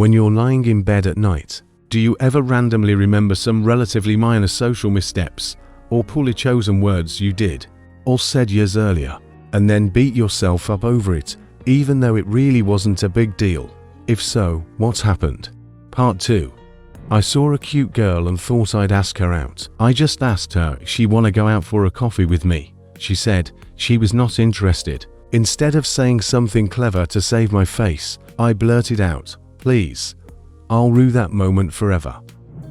When you're lying in bed at night, do you ever randomly remember some relatively minor social missteps or poorly chosen words you did or said years earlier, and then beat yourself up over it, even though it really wasn't a big deal? If so, what happened? Part 2. I saw a cute girl and thought I'd ask her out. I just asked her if she wanna go out for a coffee with me. She said she was not interested. Instead of saying something clever to save my face, I blurted out, "Please." I'll rue that moment forever.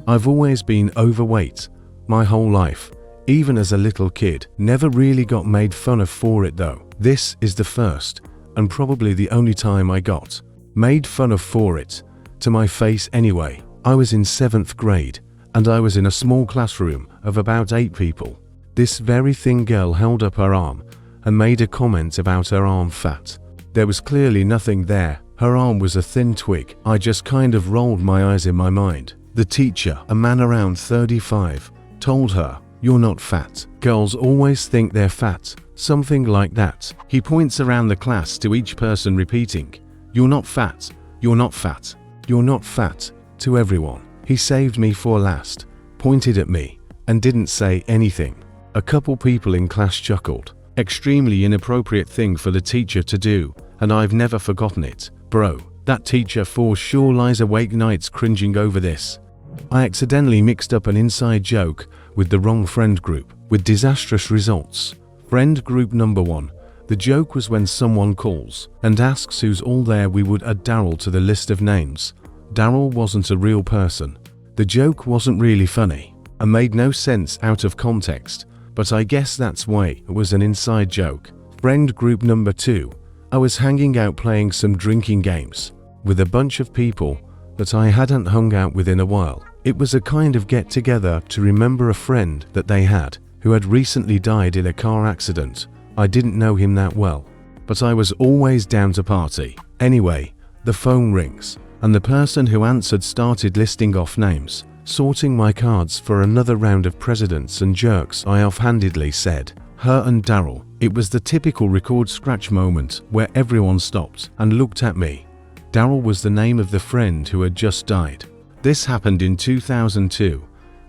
I've always been overweight my whole life, even as a little kid. Never really got made fun of for it though. This is the first, and probably the only time I got made fun of for it, to my face anyway. I was in 7th grade, and I was in a small classroom of about 8 people. This very thin girl held up her arm and made a comment about her arm fat. There was clearly nothing there. Her arm was a thin twig. I just kind of rolled my eyes in my mind. The teacher, a man around 35, told her, "You're not fat. Girls always think they're fat," something like that. He points around the class to each person repeating, "You're not fat, you're not fat, you're not fat," to everyone. He saved me for last, pointed at me, and didn't say anything. A couple people in class chuckled. Extremely inappropriate thing for the teacher to do, and I've never forgotten it. Bro, that teacher for sure lies awake nights cringing over this. I accidentally mixed up an inside joke with the wrong friend group, with disastrous results. Friend group number 1. The joke was when someone calls and asks who's all there, we would add Daryl to the list of names. Daryl wasn't a real person. The joke wasn't really funny and made no sense out of context, but I guess that's why it was an inside joke. Friend group number 2. I was hanging out playing some drinking games with a bunch of people that I hadn't hung out with in a while. It was a kind of get together to remember a friend that they had who had recently died in a car accident. I didn't know him that well, but I was always down to party. Anyway, the phone rings, and the person who answered started listing off names, sorting my cards for another round of presidents and jerks. I offhandedly said, "Her and Daryl." It was the typical record scratch moment where everyone stopped and looked at me. Daryl was the name of the friend who had just died. This happened in 2002,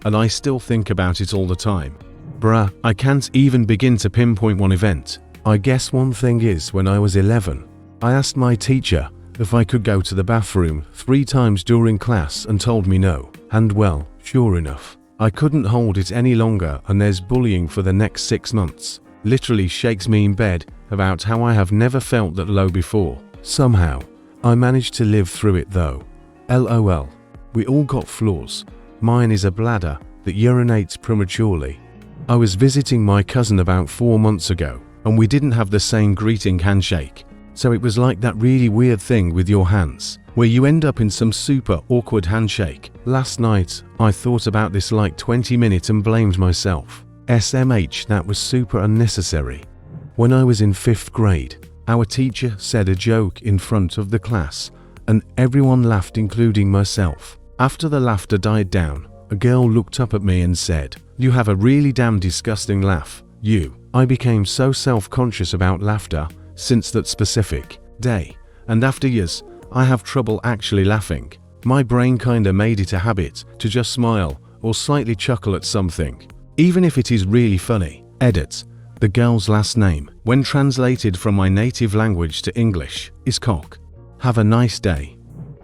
and I still think about it all the time. Bruh, I can't even begin to pinpoint one event. I guess one thing is, when I was 11, I asked my teacher if I could go to the bathroom 3 times during class and told me no. And well, sure enough, I couldn't hold it any longer, and there's bullying for the next 6 months. Literally shakes me in bed about how I have never felt that low before. Somehow, I managed to live through it though. LOL. We all got flaws. Mine is a bladder that urinates prematurely. I was visiting my cousin about 4 months ago, and we didn't have the same greeting handshake. So it was like that really weird thing with your hands, where you end up in some super awkward handshake. Last night, I thought about this like 20 minutes and blamed myself. SMH, that was super unnecessary. When I was in 5th grade, our teacher said a joke in front of the class, and everyone laughed, including myself. After the laughter died down, a girl looked up at me and said, "You have a really damn disgusting laugh, you." I became so self-conscious about laughter since that specific day, and after years, I have trouble actually laughing. My brain kinda made it a habit to just smile or slightly chuckle at something, even if it is really funny. Edit. The girl's last name, when translated from my native language to English, is Cock. Have a nice day.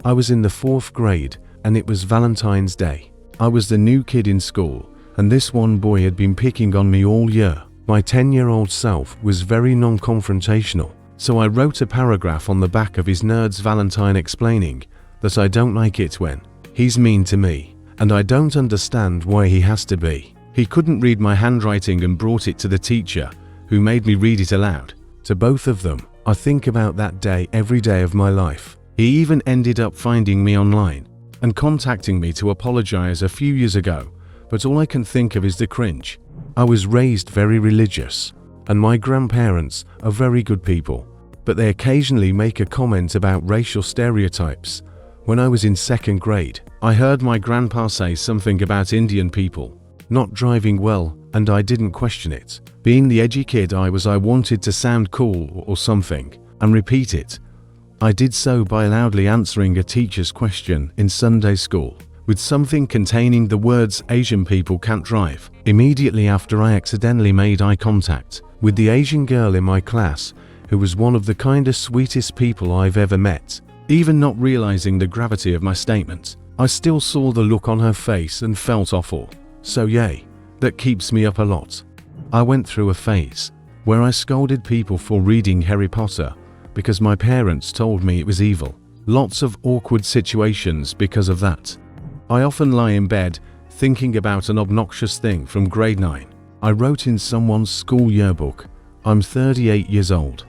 I was in the 4th grade, and it was Valentine's Day. I was the new kid in school, and this one boy had been picking on me all year. My 10-year-old self was very non-confrontational, so I wrote a paragraph on the back of his Nerd's Valentine explaining that I don't like it when he's mean to me, and I don't understand why he has to be. He couldn't read my handwriting and brought it to the teacher, who made me read it aloud to both of them. I think about that day every day of my life. He even ended up finding me online and contacting me to apologize a few years ago, but all I can think of is the cringe. I was raised very religious, and my grandparents are very good people, but they occasionally make a comment about racial stereotypes. When I was in 2nd grade, I heard my grandpa say something about Indian people not driving well, and I didn't question it. Being the edgy kid I was, I wanted to sound cool or something and repeat it. I did so by loudly answering a teacher's question in Sunday school with something containing the words "Asian people can't drive" immediately after I accidentally made eye contact with the Asian girl in my class, who was one of the kindest, sweetest people I've ever met. Even not realizing the gravity of my statement, I still saw the look on her face and felt awful. So yay, that keeps me up a lot. I went through a phase where I scolded people for reading Harry Potter because my parents told me it was evil. Lots of awkward situations because of that. I often lie in bed thinking about an obnoxious thing from grade 9. I wrote in someone's school yearbook, "I'm 38 years old."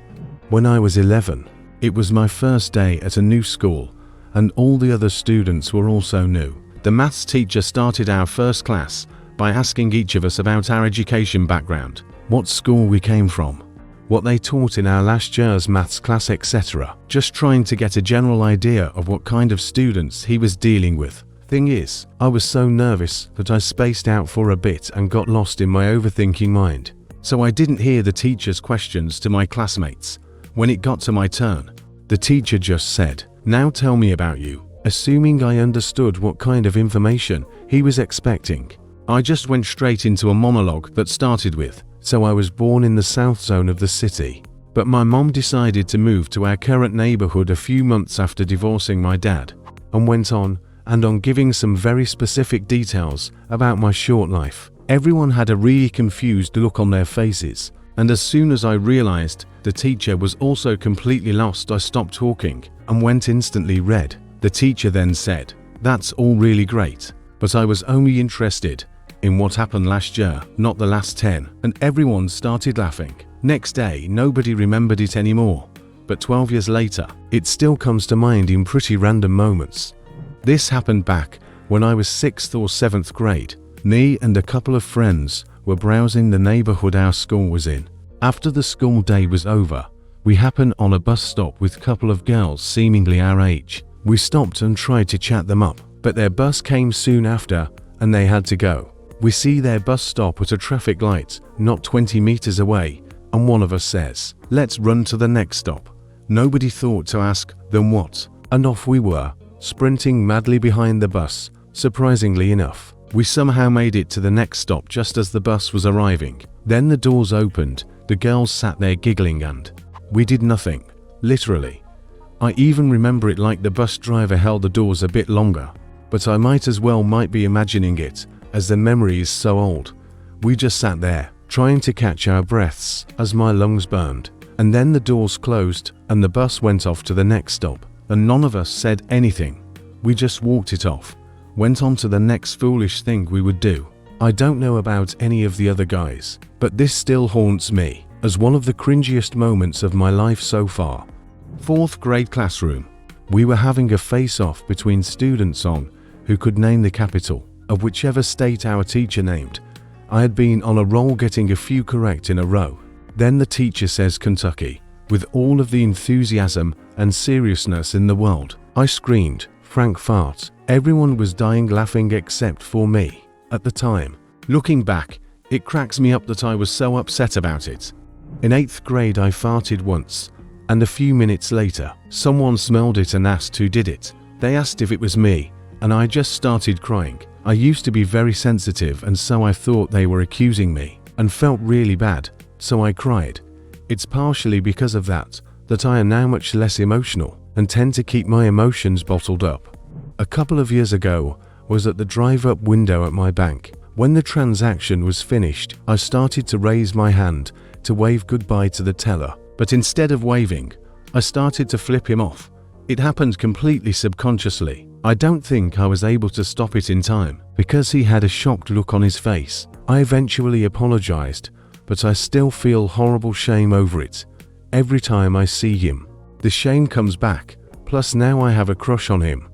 When I was 11, it was my first day at a new school, and all the other students were also new. The maths teacher started our first class by asking each of us about our education background, what school we came from, what they taught in our last year's maths class, etc. Just trying to get a general idea of what kind of students he was dealing with. Thing is, I was so nervous that I spaced out for a bit and got lost in my overthinking mind. So I didn't hear the teacher's questions to my classmates. When it got to my turn, the teacher just said, "Now tell me about you," assuming I understood what kind of information he was expecting. I just went straight into a monologue that started with, "So I was born in the south zone of the city, but my mom decided to move to our current neighborhood a few months after divorcing my dad," and went on and on, giving some very specific details about my short life. Everyone had a really confused look on their faces, and as soon as I realized the teacher was also completely lost, I stopped talking and went instantly red. The teacher then said, "That's all really great, but I was only interested in what happened last year, not the last 10, and everyone started laughing. Next day, nobody remembered it anymore, but 12 years later, it still comes to mind in pretty random moments. This happened back when I was 6th or 7th grade. Me and a couple of friends were browsing the neighborhood our school was in. After the school day was over, we happened on a bus stop with a couple of girls seemingly our age. We stopped and tried to chat them up, but their bus came soon after and they had to go. We see their bus stop at a traffic light not 20 meters away, and one of us says, "Let's run to the next stop." Nobody thought to ask them what, and off we were, sprinting madly behind the bus. Surprisingly enough, we somehow made it to the next stop just as the bus was arriving. Then the doors opened, the girls sat there giggling, and we did nothing, literally. I even remember it like the bus driver held the doors a bit longer, but I might as well be imagining it, as the memory is so old. We just sat there, trying to catch our breaths as my lungs burned, and then the doors closed and the bus went off to the next stop, and none of us said anything. We just walked it off, went on to the next foolish thing we would do. I don't know about any of the other guys, but this still haunts me as one of the cringiest moments of my life so far. 4th grade classroom. We were having a face-off between students on who could name the capital of whichever state our teacher named. I had been on a roll getting a few correct in a row. Then the teacher says Kentucky, with all of the enthusiasm and seriousness in the world. I screamed, "Frank fart." Everyone was dying laughing except for me. At the time, looking back, it cracks me up that I was so upset about it. In 8th grade I farted once, and a few minutes later, someone smelled it and asked who did it. They asked if it was me, and I just started crying. I used to be very sensitive, and so I thought they were accusing me, and felt really bad, so I cried. It's partially because of that I am now much less emotional, and tend to keep my emotions bottled up. A couple of years ago was at the drive-up window at my bank. When the transaction was finished, I started to raise my hand to wave goodbye to the teller, but instead of waving, I started to flip him off. It happened completely subconsciously. I don't think I was able to stop it in time, because he had a shocked look on his face. I eventually apologized, but I still feel horrible shame over it. Every time I see him, the shame comes back, plus now I have a crush on him.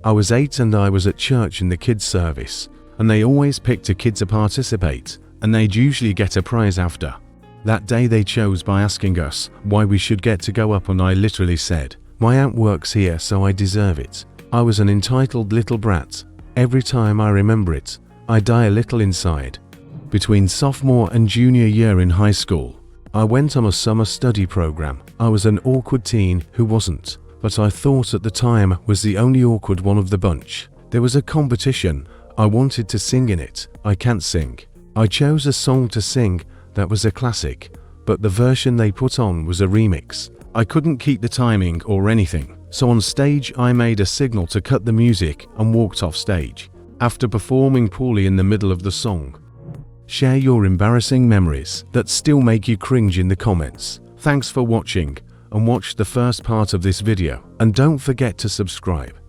I was 8 and I was at church in the kids service, and they always picked a kid to participate, and they'd usually get a prize after. That day they chose by asking us why we should get to go up, and I literally said, "My aunt works here, so I deserve it." I was an entitled little brat. Every time I remember it, I die a little inside. Between sophomore and junior year in high school, I went on a summer study program. I was an awkward teen who wasn't but I thought at the time was the only awkward one of the bunch. There was a competition. I wanted to sing in it. I can't sing. I chose a song to sing that was a classic, but the version they put on was a remix. I couldn't keep the timing or anything, so on stage I made a signal to cut the music and walked off stage, after performing poorly in the middle of the song. Share your embarrassing memories that still make you cringe in the comments. Thanks for watching, and watch the first part of this video, and don't forget to subscribe.